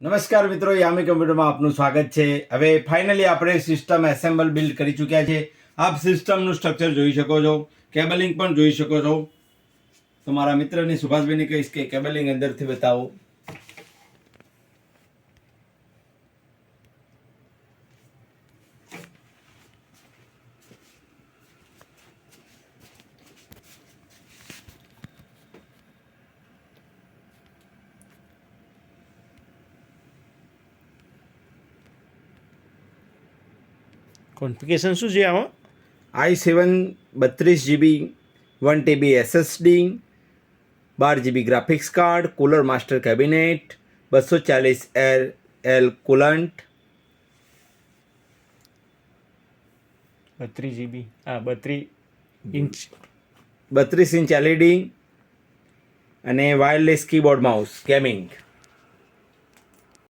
નમસ્કાર મિત્રો, યામી કમ્પ્યુટરમાં આપનું સ્વાગત છે. હવે ફાઇનલી આપણે સિસ્ટમ એસેમ્બલ બિલ્ડ કરી ચૂક્યા છે. આપ સિસ્ટમનું સ્ટ્રક્ચર જોઈ શકો છો, કેબલિંગ પણ જોઈ શકો છો. તો મારા મિત્રને સુભાષભાઈને કહીશ કે કેબલિંગ અંદરથી બતાવો. કોન્ફિગરેશન શું છે આમાં? i7 32 GB 1 TB SSD, 12 GB graphics card, cooler master cabinet, 240 L coolant, 32 GB, હા 32 ઇંચ 32 ઇંચ LED અને વાયરલેસ કીબોર્ડ માઉસ ગેમિંગ.